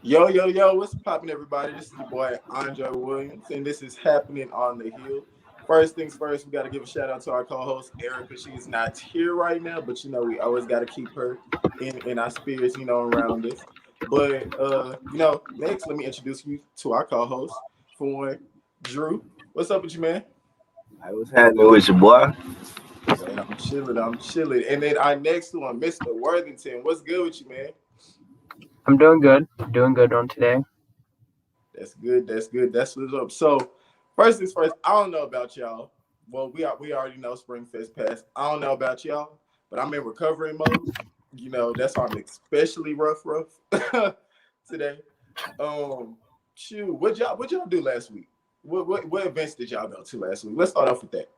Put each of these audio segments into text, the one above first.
Yo, yo, yo, what's poppin', everybody? This is your boy Andre Williams, and this is happening on the hill. First things first, we got to give a shout out to our co-host Erica. She's not here right now, but we always got to keep her in our spirits, around us. But next, let me introduce you to our co-host for one, Drew. What's up with you, man? Hey, what's happening with your boy? Man, I'm chilling. And then our next one, Mr. Worthington. What's good with you, man? I'm doing good. Doing good on today. That's good. That's what's up. So, first things first, I don't know about y'all. Well, we already know Spring Fest passed. I don't know about y'all, but I'm in recovery mode. That's why I'm especially rough today. What y'all do last week? What events did y'all go to last week? Let's start off with that.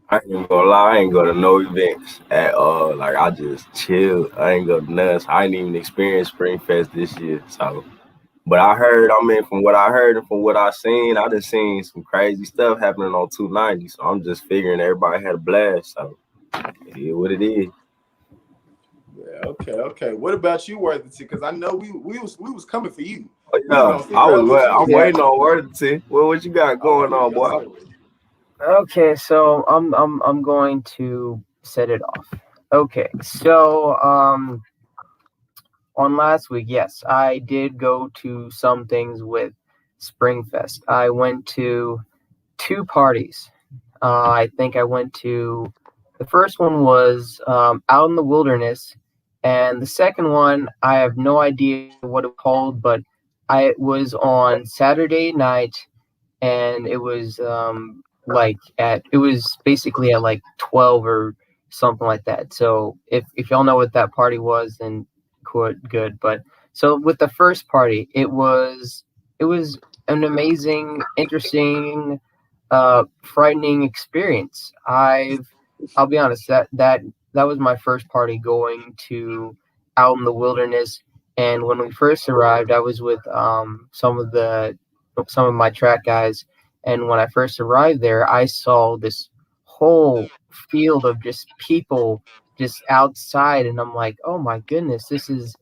I ain't gonna lie, I ain't go to no events at all. Like I just chilled. I ain't go to none. So I ain't even experience Spring Fest this year. So, but from what I heard and from what I seen, I just seen some crazy stuff happening on 290. So I'm just figuring everybody had a blast. So it is what it is. Yeah. Okay. What about you, Worthington? Because I know we was coming for you. But I'm waiting on Worthington. Well, what you got going on, boy? Okay, so I'm going to set it off. Okay, so on last week, yes, I did go to some things with Springfest. I went to two parties. I think I went to the first one was out in the wilderness, and the second one I have no idea what it called, but it was on Saturday night, and it was it was basically at like 12 or something like that. So if y'all know what that party was, then good. But so with the first party, it was an amazing, interesting, frightening experience. I'll be honest, that was my first party going to out in the wilderness. And when we first arrived, I was with some of my track guys. And when I first arrived there, I saw this whole field of just people just outside, and I'm like, oh my goodness, this is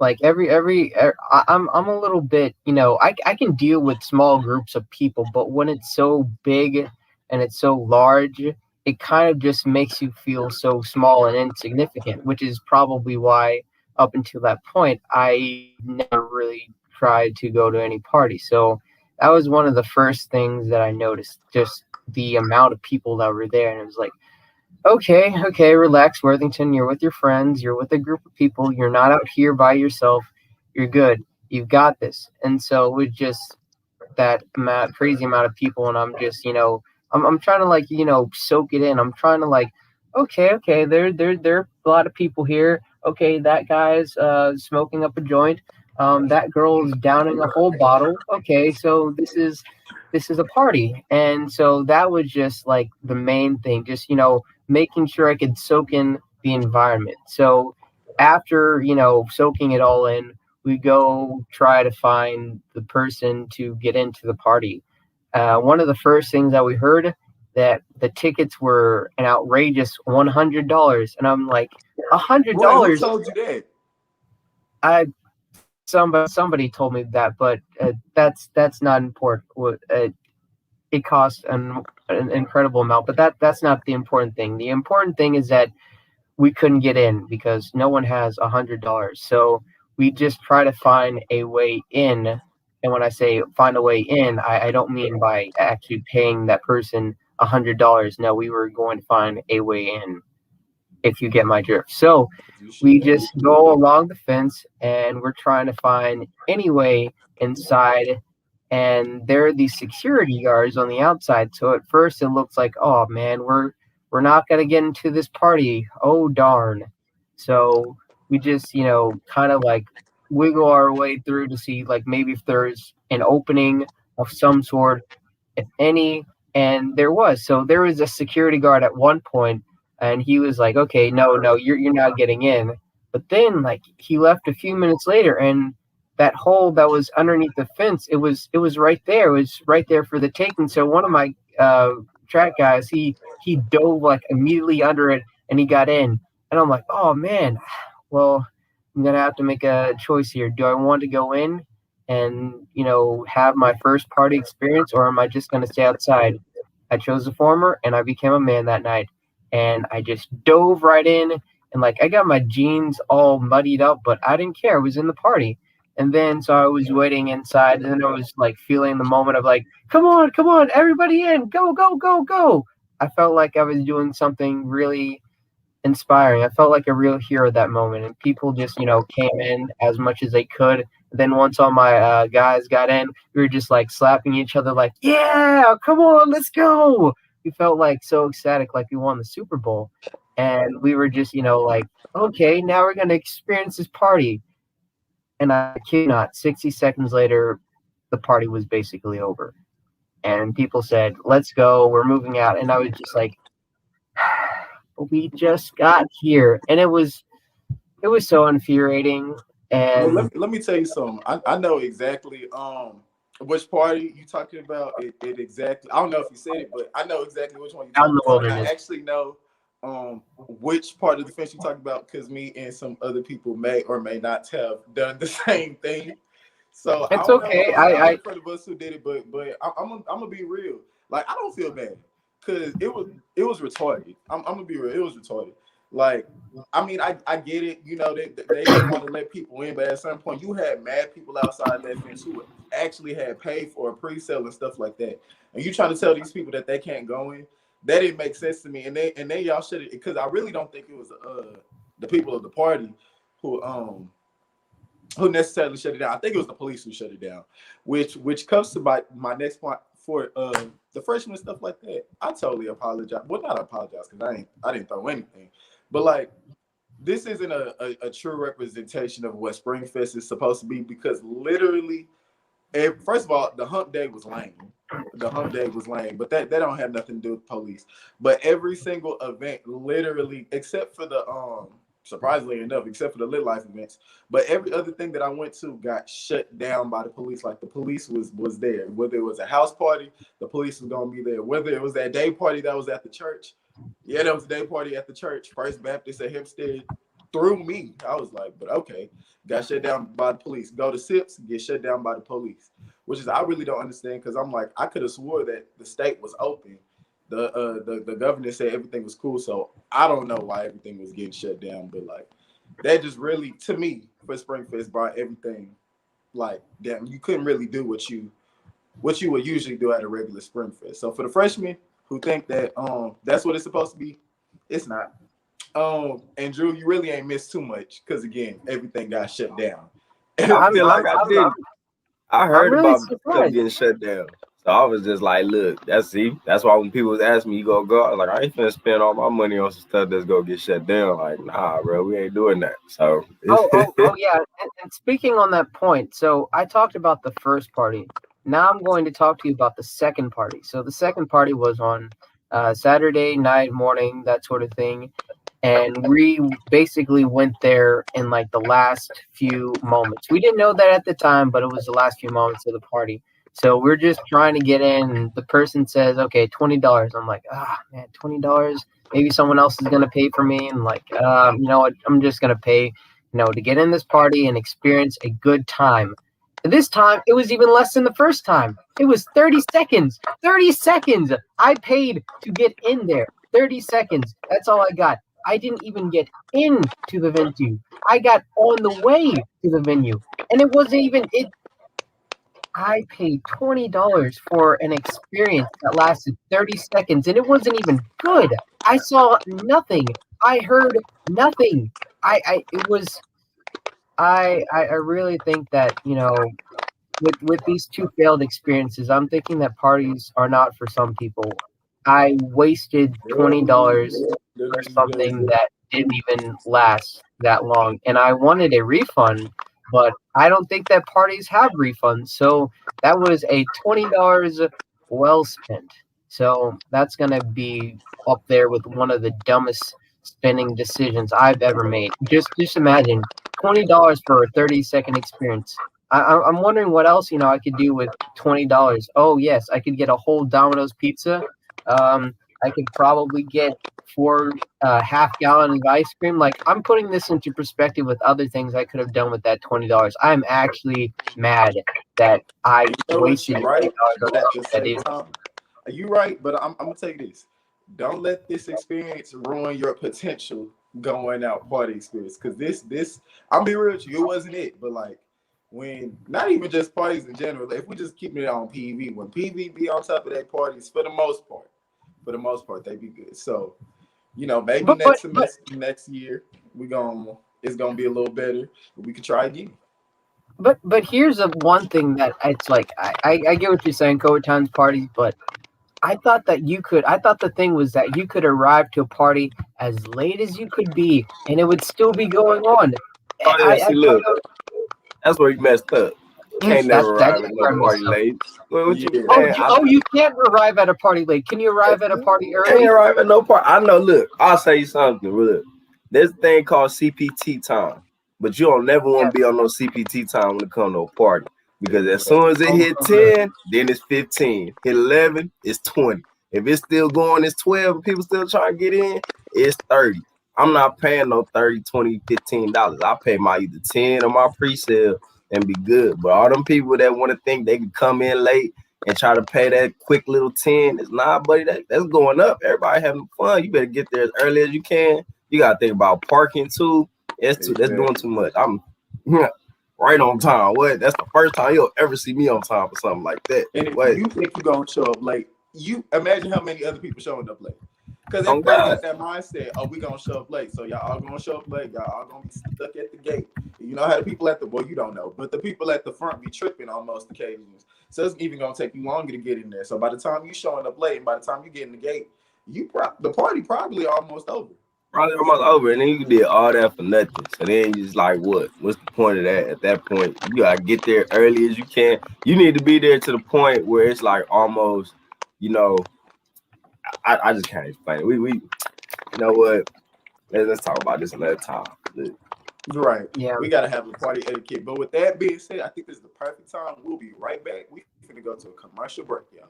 like I'm a little bit, I can deal with small groups of people, but when it's so big and it's so large, it kind of just makes you feel so small and insignificant, which is probably why up until that point I never really tried to go to any party. So that was one of the first things that I noticed, just the amount of people that were there. And it was like, okay, relax, Worthington. You're with your friends. You're with a group of people. You're not out here by yourself. You're good. You've got this. And so with just that crazy amount of people, and I'm just, I'm trying to soak it in. I'm trying to okay, there are a lot of people here. Okay, that guy's smoking up a joint. That girl's downing a whole bottle. Okay, so this is a party. And so that was just like the main thing, just making sure I could soak in the environment. So after soaking it all in, we go try to find the person to get into the party. One of the first things that we heard, that the tickets were an outrageous $100, and I'm like, $100? Who told you that? Somebody told me that, but that's not important. It costs an incredible amount, but that's not the important thing. The important thing is that we couldn't get in because no one has $100. So we just try to find a way in. And when I say find a way in, I don't mean by actually paying that person $100. No, we were going to find a way in, if you get my drift. So we just go along the fence and we're trying to find any way inside. And there are these security guards on the outside. So at first it looks like, oh man, we're not going to get into this party. Oh darn. So we just, kind of wiggle our way through to see maybe if there's an opening of some sort, if any. And there was. So there was a security guard at one point, and he was like, okay, no, you're not getting in. But then he left a few minutes later, and that hole that was underneath the fence, it was right there. It was right there for the taking. So one of my track guys, he dove immediately under it, and he got in. And I'm like, oh man, well, I'm gonna have to make a choice here. Do I want to go in and have my first party experience, or am I just gonna stay outside? I chose the former, and I became a man that night. And I just dove right in, and like I got my jeans all muddied up, but I didn't care. I was in the party. And then so I was waiting inside, and then I was like feeling the moment of like, come on, everybody in, go, go, go, go. I felt like I was doing something really inspiring. I felt like a real hero that moment, and people just came in as much as they could. Then once all my guys got in, we were just like slapping each other, like, "Yeah, come on, let's go!" We felt like so ecstatic, like we won the Super Bowl, and we were just like, "Okay, now we're gonna experience this party." And I kid you not, 60 seconds later, the party was basically over, and people said, "Let's go, we're moving out," and I was just like, we just got here, and it was so infuriating. And Well, let me tell you something. I know exactly which party you talking about. It exactly. I don't know if you said it, but I know exactly which one you out in talking the about. And I wilderness. actually know which part of the fence you talking about because me and some other people may or may not have done the same thing. So I It's don't know okay. nobody I in front of us who did it, but I'm gonna be real. Like I don't feel bad because it was retarded. I'm gonna be real. It was retarded. Like I mean, I get it. They didn't want to let people in, but at some point, you had mad people outside that fence who actually had paid for a pre-sale and stuff like that. And you trying to tell these people that they can't go in? That didn't make sense to me. And then y'all should have, because I really don't think it was the people of the party who necessarily shut it down. I think it was the police who shut it down. Which comes to my next point for the freshmen and stuff like that. I totally apologize. Well, not apologize because I didn't throw anything, but like this isn't a true representation of what Springfest is supposed to be because literally, first of all, the hump day was lame. The hump day was lame, but that don't have nothing to do with police. But every single event, literally, except for the surprisingly enough, except for the Lit Life events, but every other thing that I went to got shut down by the police. Like the police was there. Whether it was a house party, the police was gonna be there. Whether it was that day party that was at the church, yeah, there was a day party at the church. First Baptist at Hempstead through me. I was like, but okay, got shut down by the police. Go to SIPS, get shut down by the police, which is I really don't understand because I'm like I could have swore that the state was open. The governor said everything was cool, so I don't know why everything was getting shut down. But like that just really to me for Springfest brought everything like damn you couldn't really do what you would usually do at a regular Springfest. So for the freshmen who think that that's what it's supposed to be, it's not. And Drew, you really ain't missed too much because again, everything got shut down. I feel like I did. I I'm heard really about stuff surprised. getting shut down. So I was just like, look, that's why when people was asking me, you go, I was like, I ain't finna spend all my money on some stuff that's gonna get shut down. Like, nah, bro, we ain't doing that. So Oh yeah. And speaking on that point, so I talked about the first party. Now I'm going to talk to you about the second party. So the second party was on Saturday night, morning, that sort of thing. And we basically went there in like the last few moments. We didn't know that at the time, but it was the last few moments of the party. So we're just trying to get in. And the person says, okay, $20. I'm like, man, $20. Maybe someone else is going to pay for me. And like, you know what? I'm just going to pay, to get in this party and experience a good time. This time, it was even less than the first time. It was 30 seconds. 30 seconds. I paid to get in there. 30 seconds. That's all I got. I didn't even get into the venue. I got on the way to the venue. And it wasn't even it. I paid $20 for an experience that lasted 30 seconds and it wasn't even good. I saw nothing. I heard nothing. I really think that, with these two failed experiences, I'm thinking that parties are not for some people. I wasted $20 for something that didn't even last that long, and I wanted a refund, but I don't think that parties have refunds. So that was a $20 well spent. So that's gonna be up there with one of the dumbest spending decisions I've ever made. Just imagine $20 for a 30-second experience. I'm wondering what else I could do with $20. Oh yes, I could get a whole Domino's pizza. I could probably get 4 half gallon of ice cream. Like, I'm putting this into perspective with other things I could have done with that $20. I'm actually mad that I You know what? wasted You're right, $20 on but at the that same is. time, you're right. But I'm gonna tell you this: don't let this experience ruin your potential going out party experience. Because this, I'll be real with you, it wasn't it. But like when, not even just parties in general. If we just keep it on PV, when PV be on top of their parties, for the most part, they be good. So maybe But next semester, next year, it's gonna be a little better. We could try again. but here's the one thing that it's like I get what you're saying, COVID times parties, but I thought the thing was that you could arrive to a party as late as you could be and it would still be going on. Oh yeah, I see, look, that's where you messed up. You can't never that's arrive at where no I party messed up. late. Well, what you Yeah. Oh, man? you can't arrive at a party late. Can you arrive at a party Can't early? arrive at no party. I know. Look, I'll say something. Look, there's a thing called CPT time, but you don't never want to be on no CPT time when it comes to a party because as soon as it hit 10, then it's 15. Hit 11, it's 20. If it's still going, it's 12. And people still trying to get in, it's 30. I'm not paying no 30, 20, $15. I pay my either 10 or my pre-sale and be good. But all them people that want to think they can come in late and try to pay that quick little 10, it's not, buddy. That's going up. Everybody having fun. You better get there as early as you can. You gotta think about parking too. That's doing too much. I'm right on time. What? That's the first time you'll ever see me on time for something like that. And if Wait. you think you're gonna show up late, you imagine how many other people showing up late. Because Oh, everybody God. got that mindset, oh, we gonna show up late. So y'all all gonna show up late, y'all all gonna be stuck at the gate. You know how the people at the you don't know, but the people at the front be tripping on most occasions. So it's even gonna take you longer to get in there. So by the time you showing up late and by the time you get in the gate, the party probably almost over. Probably almost over, and then you did all that for nothing. So then you just like, what? What's the point of that? At that point, you gotta get there early as you can. You need to be there to the point where it's like almost, I just can't explain it. We you know what? Let's talk about this another time. Right. Yeah. We gotta have a party etiquette. But with that being said, I think this is the perfect time. We'll be right back. We're gonna go to a commercial break, y'all.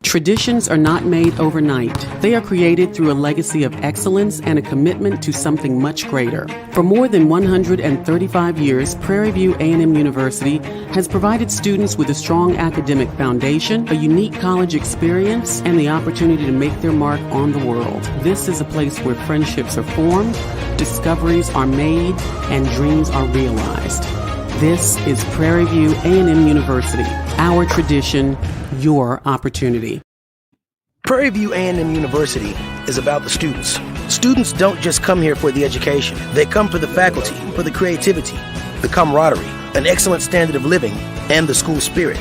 Traditions are not made overnight. They are created through a legacy of excellence and a commitment to something much greater. For more than 135 years, Prairie View A&M University has provided students with a strong academic foundation, a unique college experience, and the opportunity to make their mark on the world. This is a place where friendships are formed, discoveries are made, and dreams are realized. This is Prairie View A&M University. Our tradition, your opportunity. Prairie View A&M University is about the students. Students don't just come here for the education. They come for the faculty, for the creativity, the camaraderie, an excellent standard of living, and the school spirit.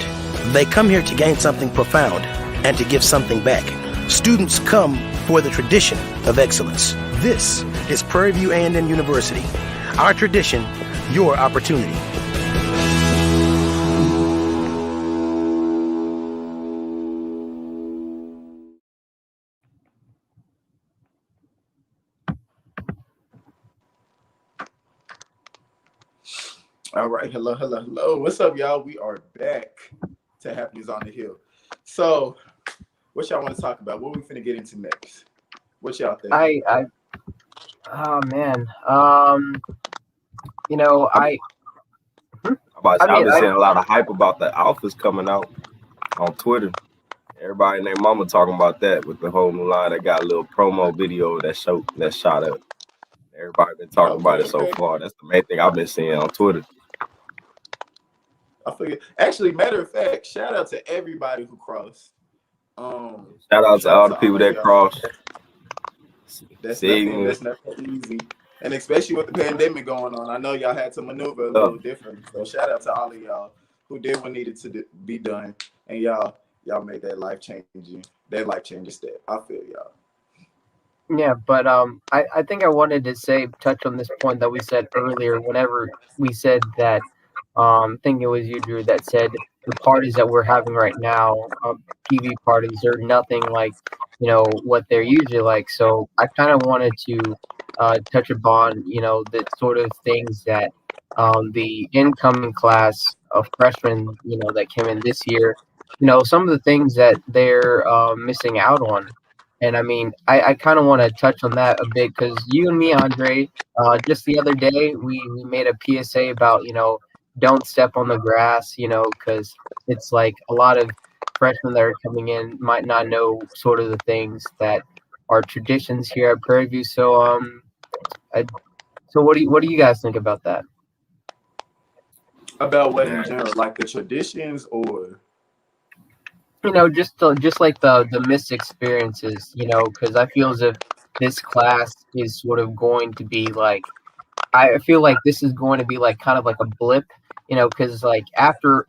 They come here to gain something profound and to give something back. Students come for the tradition of excellence. This is Prairie View A&M University. Our tradition, your opportunity. All right, hello. What's up, y'all? We are back to Happenings on the Hill. So, what y'all want to talk about? What we finna get into next? What y'all think? Oh man. I've been seeing a lot of hype about the alphas coming out on Twitter. Everybody and their mama talking about that with the whole new line. They got a little promo video that shot up. Everybody been talking about it so far. That's the main thing I've been seeing on Twitter. I figured. Actually, matter of fact, shout out to everybody who crossed. Shout out to all the people that crossed. That's not easy, and especially with the pandemic going on, I know y'all had to maneuver a little different. So shout out to all of y'all who did what needed to be done, and y'all made that life changing step. I feel y'all. Yeah, but I think I wanted to touch on this point that we said earlier. Whenever we said that, I think it was you, Drew, that said the parties that we're having right now, PV parties, are nothing like what they're usually like. So I kind of wanted to touch upon the sort of things that the incoming class of freshmen that came in this year, some of the things that they're missing out on. And I mean, I kind of want to touch on that a bit because you and me, Andre, just the other day, we made a PSA about, don't step on the grass, because it's like a lot of freshmen that are coming in might not know sort of the things that are traditions here at Prairie View. So, I, so what do you guys think about that? About what in general, like the traditions, or Just like the missed experiences, because I feel as if this class is sort of going to be like, I feel like this is going to be like kind of like a blip, because like after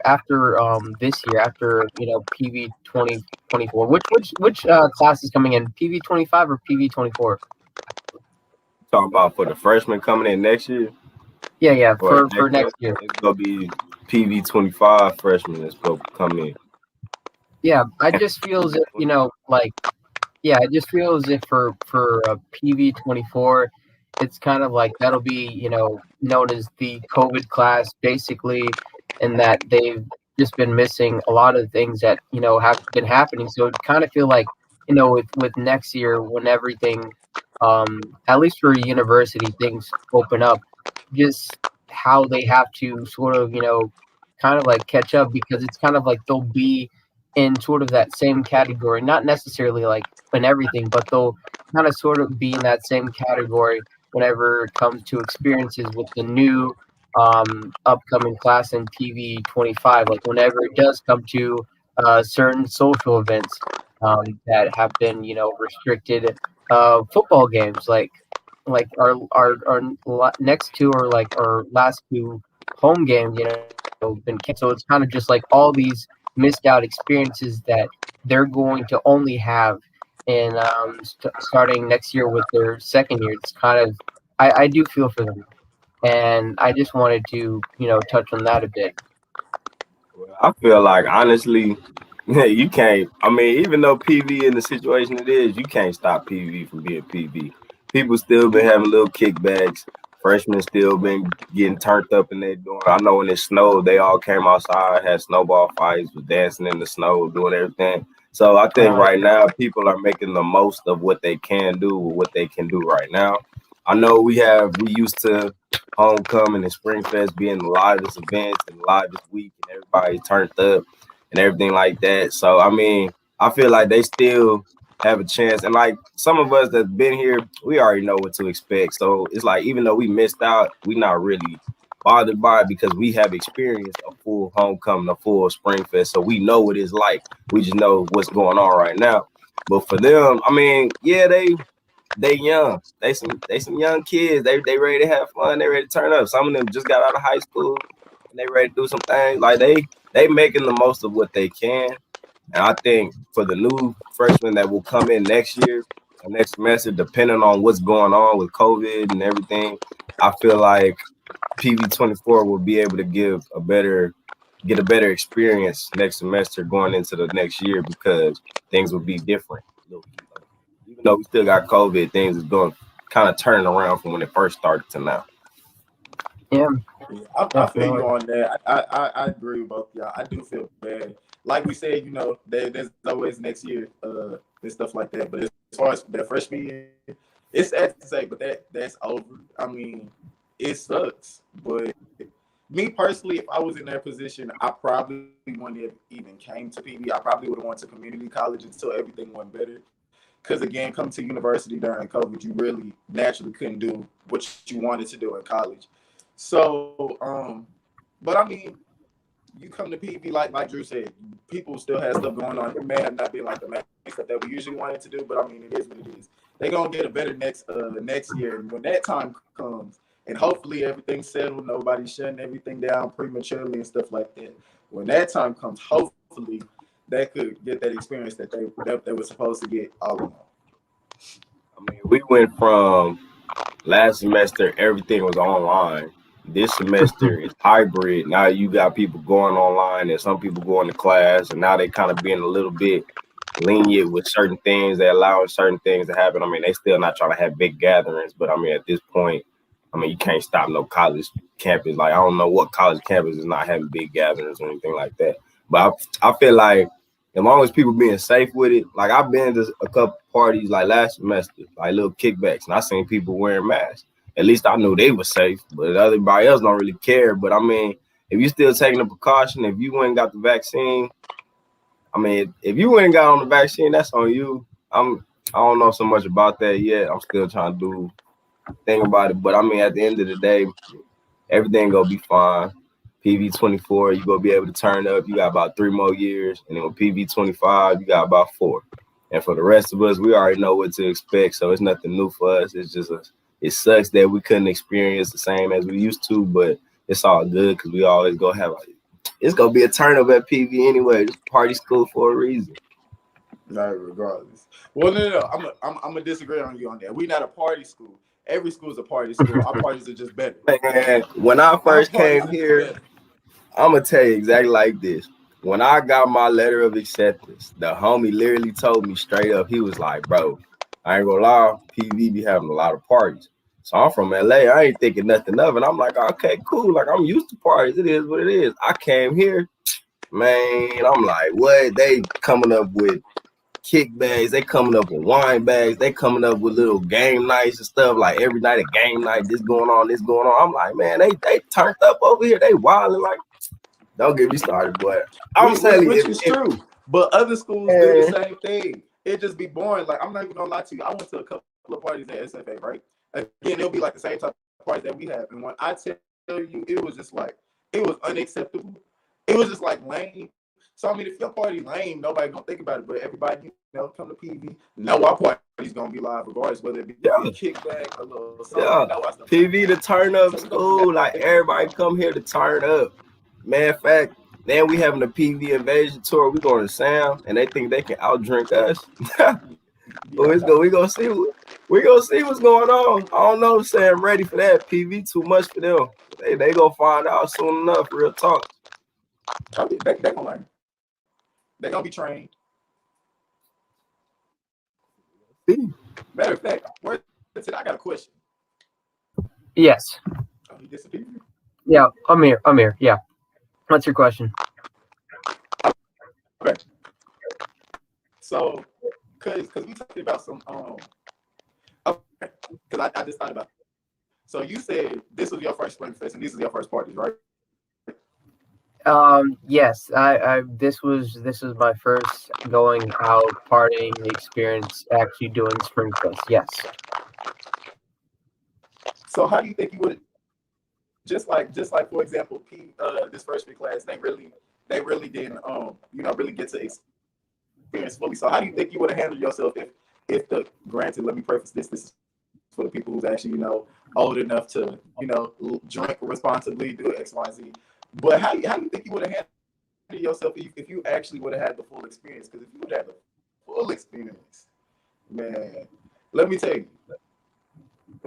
this year, after PV 2024, which class is coming in, PV 25 or PV 24? Talking about for the freshmen coming in next year. Yeah, Or for next year. It's gonna be PV 25 freshmen that's gonna come in. Yeah, I just feel as if like, yeah, I just feel as if for PV 24, it's kind of like that'll be known as the COVID class basically, in that they've just been missing a lot of things that have been happening. So it kind of feel like with next year when everything, at least for university, things open up, just how they have to sort of kind of like catch up, because it's kind of like they'll be in sort of that same category, not necessarily like in everything, but they'll kind of sort of be in that same category whenever it comes to experiences with the new upcoming class in PV 25. Like whenever it does come to certain social events that have been restricted, football games like our next two, or like our last two home games, been canceled. So it's kind of just like all these missed out experiences that they're going to only have in starting next year with their second year. It's kind of, I do feel for them, and I just wanted to touch on that a bit. I feel like honestly, you can't. I mean, even though PV in the situation it is, you can't stop PV from being PV. People still been having little kickbacks. Freshmen still been getting turned up in their dorm. I know when it snowed, they all came outside, had snowball fights, was dancing in the snow, doing everything. So I think right now people are making the most of what they can do with what they can do right now. I know we used to homecoming and spring fest being the largest events and the largest week, and everybody turned up and everything like that. So I mean, I feel like they still have a chance. And like some of us that's been here, we already know what to expect. So it's like even though we missed out, we not really bothered by it because we have experienced a full homecoming, a full spring fest. So we know what it's like. We just know what's going on right now. But for them, I mean, yeah, they young. They some young kids. They ready to have fun. They ready to turn up. Some of them just got out of high school and they ready to do some things. Like they making the most of what they can. And I think for the new freshmen that will come in next year or next semester, depending on what's going on with COVID and everything, I feel like PV24 will be able to get a better experience next semester going into the next year because things will be different. Even though we still got COVID, things is going kind of turning around from when it first started to now. Yeah, I feel you on that. I agree with both y'all. I do feel bad. Like we said, there's always next year and stuff like that. But as far as that freshman year, it's sad to say, but that's over. I mean, it sucks. But me personally, if I was in that position, I probably wouldn't have even came to PV. I probably would have went to community college until everything went better. Because again, coming to university during COVID, you really naturally couldn't do what you wanted to do in college. So, but I mean, you come to PV like Drew said, people still have stuff going on. It may have not been like the main stuff that we usually wanted to do, but I mean, it is what it is. They're gonna get a better next year, and when that time comes, and hopefully everything's settled, nobody's shutting everything down prematurely and stuff like that. When that time comes, hopefully they could get that experience that they were supposed to get all along. I mean, we went from last semester, everything was online. This semester is hybrid. Now you got people going online and some people going to class, and now they kind of being a little bit lenient with certain things. They allowing certain things to happen. I mean, they still not trying to have big gatherings, but I mean, at this point, I mean, you can't stop no college campus. Like, I don't know what college campus is not having big gatherings or anything like that. But I feel like as long as people being safe with it. Like I've been to a couple parties like last semester, like little kickbacks, and I seen people wearing masks. At least I knew they were safe, but everybody else don't really care. But I mean, if you still taking a precaution, if you went and got the vaccine, I mean, if you went and got on the vaccine, that's on you. I don't know so much about that yet. I'm still trying to think about it. But I mean, at the end of the day, everything gonna be fine. PV24, you gonna be able to turn up. You got about 3 more years, and then with PV25, you got about 4. And for the rest of us, we already know what to expect, so it's nothing new for us. It's just it sucks that we couldn't experience the same as we used to, but it's all good because we always go have it's gonna be a turn up at PV anyway. It's party school for a reason. No, regardless. Well, no. I'm gonna disagree on you on that. We're not a party school. Every school is a party school. Our parties are just better. Man, when I first came here, I'm gonna tell you exactly like this. When I got my letter of acceptance, the homie literally told me straight up, he was like, bro, I ain't gonna lie, PV be having a lot of parties. So I'm from LA, I ain't thinking nothing of it. I'm like, okay, cool. Like I'm used to parties. It is what it is. I came here, man, I'm like, what? They coming up with kick bags, they coming up with wine bags, they coming up with little game nights and stuff. Like every night a game night, this going on. I'm like, man, they turned up over here. They wilding like, don't get me started, boy. I'm telling you, which is true. But other schools do the same thing. It just be boring. Like I'm not even gonna lie to you. I went to a couple of parties at SFA, right? Again, it'll be like the same type of parties that we have. And when I tell you, it was just like, it was unacceptable. It was just like lame. So I mean, if your party lame, nobody gonna think about it. But everybody, come to PV, know our party's gonna be live regardless, whether it be a kickback, a little something. PV to turn up school, like everybody come here to turn up. Man, in fact, then we having a PV invasion tour. We going to Sam, and they think they can outdrink us. But we gonna see. We gonna see what's going on. I don't know if Sam ready for that. PV too much for them. They gonna find out soon enough. Real talk. They gonna learn. They gonna be trained. Matter of fact, I got a question. Yes. Oh, he disappeared? Yeah, I'm here. Yeah. What's your question? Okay. So, cause we talking about some okay, because I just thought about it. So you said this was your first Spring Fest and these are your first parties, right? Yes. This was my first going out partying experience, actually doing Spring Fest. Yes. So how do you think you would, just like for example, this freshman class, they really didn't really get to experience fully. So how do you think you would have handled yourself if granted, let me preface this is for the people who's actually old enough to drink responsibly, do X, Y, Z. But how do you think you would have handled yourself if you actually would have had the full experience? Because if you would have the full experience, man, let me tell you,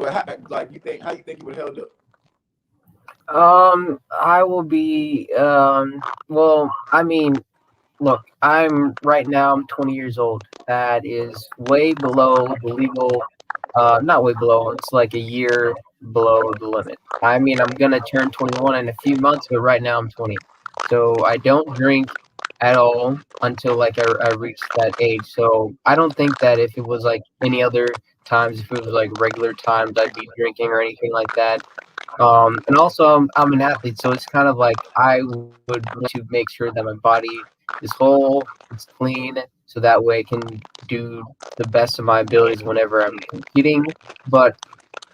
how you think you would have held up? I will be, well, I mean, look, I'm 20 years old. That is way below the legal, not way below, it's like a year below the limit. I mean, I'm gonna turn 21 in a few months, but right now I'm 20. So I don't drink at all until like I reach that age. So I don't think that if it was like any other times, if it was like regular times, I'd be drinking or anything like that. And also I'm an athlete, so it's kind of like I would want to make sure that my body is whole, it's clean, so that way I can do the best of my abilities whenever I'm competing. But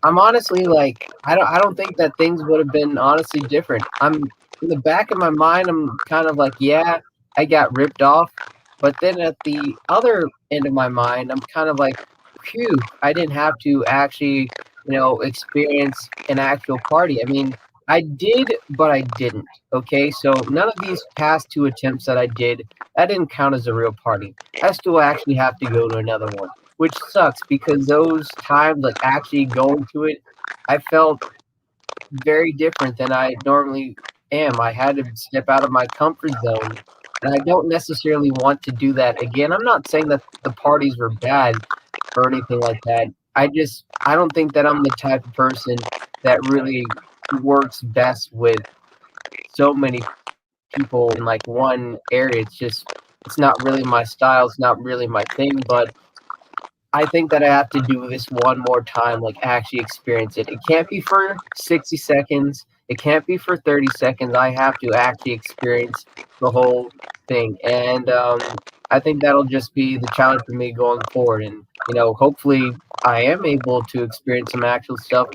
I'm honestly like I don't think that things would have been honestly different. I'm in the back of my mind, I'm kind of like, yeah, I got ripped off. But then at the other end of my mind, I'm kind of like, phew, I didn't have to actually experience an actual party. I mean, I did, but I didn't. Okay, so none of these past 2 attempts that I did, that didn't count as a real party. I still actually have to go to another one, which sucks because those times, like actually going to it, I felt very different than I normally am. I had to step out of my comfort zone, and I don't necessarily want to do that again. I'm not saying that the parties were bad or anything like that. I don't think that I'm the type of person that really works best with so many people in like one area. It's just It's not really my style. It's not really my thing, but I think that I have to do this one more time, like actually experience it. It can't be for 60 seconds. It can't be for 30 seconds. I have to actually experience the whole thing. And I think that'll just be the challenge for me going forward. And, hopefully I am able to experience some actual stuff.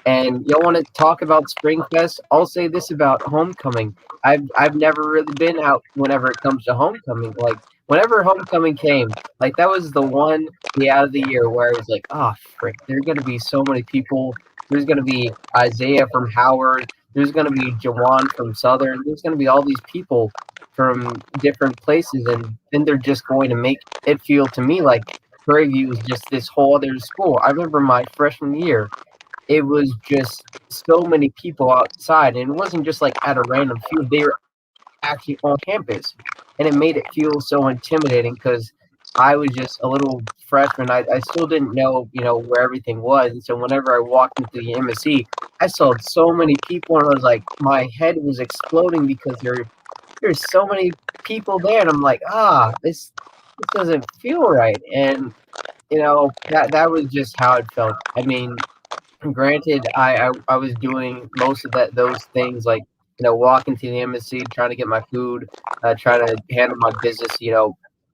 And y'all want to talk about Springfest? I'll say this about homecoming. I've never really been out whenever it comes to homecoming. Like whenever homecoming came, like that was the one day out of the year where I was like, oh frick, there's gonna be so many people. There's gonna be Isaiah from Howard. There's gonna be Jawan from Southern. There's gonna be all these people from different places, and then they're just going to make it feel to me like Prairie View is just this whole other school. I remember my freshman year, it was just so many people outside, and it wasn't just like at a random field. They were actually on campus, and it made it feel so intimidating because I was just a little freshman. I still didn't know, where everything was, and so whenever I walked into the MSC, I saw so many people, and I was like, my head was exploding because there's so many people there, and I'm like, this doesn't feel right, and that was just how it felt. I mean, granted, I was doing most of those things like walking to the embassy, trying to get my food, trying to handle my business,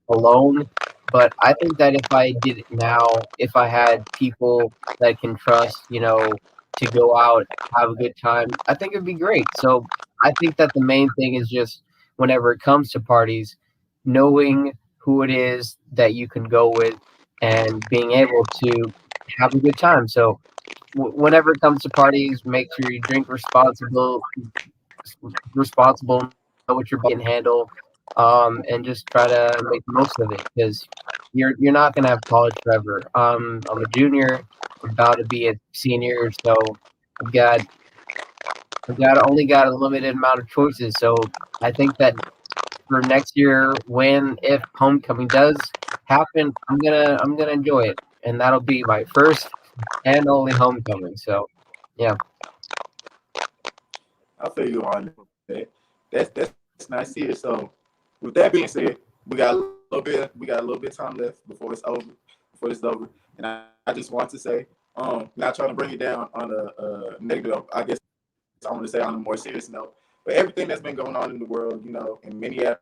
alone. But I think that if I did it now, if I had people that I can trust, to go out, have a good time, I think it'd be great. So I think that the main thing is just whenever it comes to parties, knowing who it is that you can go with and being able to have a good time. So whenever it comes to parties, make sure you drink responsible, know what your body can handle, and just try to make the most of it because you're not gonna have college forever. I'm a junior, about to be a senior, so I've got only got a limited amount of choices. So I think that for next year, when if homecoming does happen, I'm gonna enjoy it, and that'll be my first and only homecoming. So, yeah. I feel you on that. That's nice here. So, with that being said, we got a little bit of time left before it's over. And I just want to say, not trying to bring it down on a negative. I guess I want to say on a more serious note, but everything that's been going on in the world, in Minneapolis,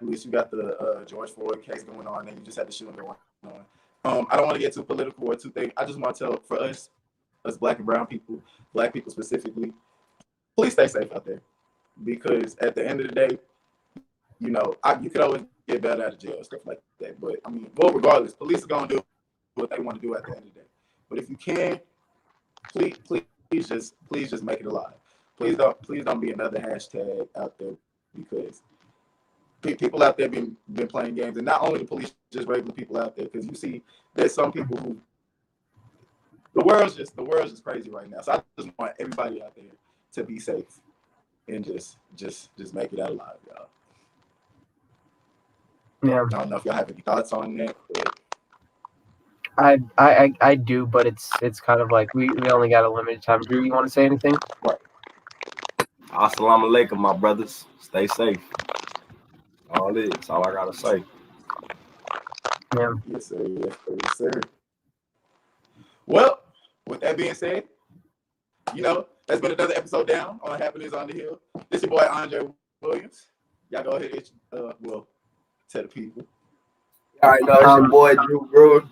you got the George Floyd case going on, and you just had the shooting going on. I don't want to get too political or too thick. I just want to tell for us Black and brown people, Black people specifically, please stay safe out there, because at the end of the day, you could always get bailed out of jail and stuff like that. But I mean, regardless, police are gonna do what they want to do at the end of the day. But if you can, please just make it alive. Please don't be another hashtag out there, because people out there been playing games, and not only the police, just regular people out there. Because you see, there's some people who the world's just crazy right now. So I just want everybody out there to be safe and just make it out alive, y'all. Yeah. I don't know if y'all have any thoughts on that. But I do, but it's kind of like we only got a limited time. Drew, you want to say anything? Right. Assalamu alaikum, my brothers. Stay safe. That's all I gotta say. Yeah. Yes, sir. Yes, sir. Well, with that being said, that's been another episode down on Happenings on the Hill. This is your boy Andre Williams. Y'all go ahead and tell the people. All right, know it's your boy Drew Brewer.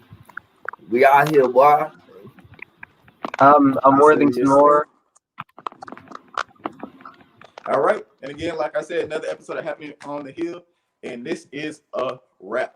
We out here, boy. I'm Worthington Moore. All right, and again, like I said, another episode of Happening on the Hill, and this is a wrap.